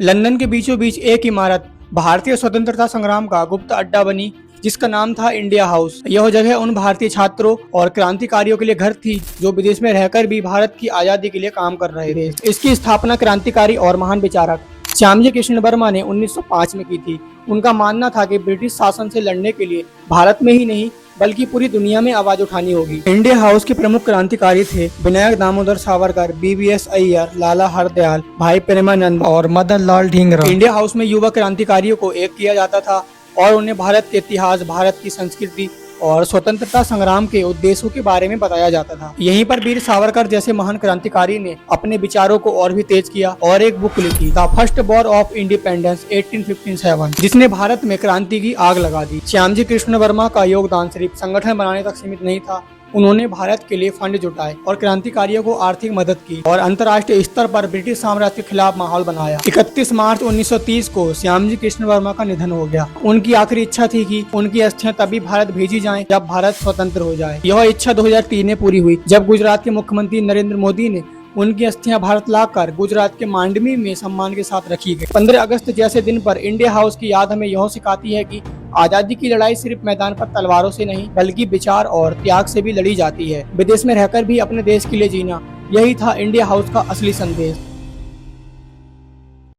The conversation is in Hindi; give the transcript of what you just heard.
लंदन के बीचों बीच एक इमारत भारतीय स्वतंत्रता संग्राम का गुप्त अड्डा बनी, जिसका नाम था इंडिया हाउस। यह जगह उन भारतीय छात्रों और क्रांतिकारियों के लिए घर थी जो विदेश में रहकर भी भारत की आजादी के लिए काम कर रहे थे। इसकी स्थापना क्रांतिकारी और महान विचारक श्यामजी कृष्ण वर्मा ने 1905 में की थी। उनका मानना था कि ब्रिटिश शासन से लड़ने के लिए भारत में ही नहीं बल्कि पूरी दुनिया में आवाज उठानी होगी। इंडिया हाउस के प्रमुख क्रांतिकारी थे विनायक दामोदर सावरकर, बीवीएस अय्यर, लाला हरदयाल, भाई प्रेमानंद और मदन लाल ढींगरा। इंडिया हाउस में युवा क्रांतिकारियों को एक किया जाता था और उन्हें भारत के इतिहास, भारत की संस्कृति और स्वतंत्रता संग्राम के उद्देश्यों के बारे में बताया जाता था। यहीं पर वीर सावरकर जैसे महान क्रांतिकारी ने अपने विचारों को और भी तेज किया और एक बुक लिखी, the first war of independence 1857, जिसने भारत में क्रांति की आग लगा दी। श्यामजी कृष्ण वर्मा का योगदान सिर्फ संगठन बनाने तक सीमित नहीं था। उन्होंने भारत के लिए फंड जुटाए और क्रांतिकारियों को आर्थिक मदद की और अंतर्राष्ट्रीय स्तर पर ब्रिटिश साम्राज्य के खिलाफ माहौल बनाया। 31 मार्च 1930 को श्यामजी कृष्ण वर्मा का निधन हो गया। उनकी आखिरी इच्छा थी कि उनकी अस्थियां तभी भारत भेजी जाएं जब भारत स्वतंत्र हो जाए। यह इच्छा 2003 में पूरी हुई जब गुजरात के मुख्यमंत्री नरेंद्र मोदी ने उनकी अस्थियां भारत लाकर गुजरात के मांडवी में सम्मान के साथ रखी गई। 15 अगस्त जैसे दिन पर इंडिया हाउस की याद हमें यह सिखाती है कि आजादी की लड़ाई सिर्फ मैदान पर तलवारों से नहीं बल्कि विचार और त्याग से भी लड़ी जाती है। विदेश में रहकर भी अपने देश के लिए जीना, यही था इंडिया हाउस का असली संदेश।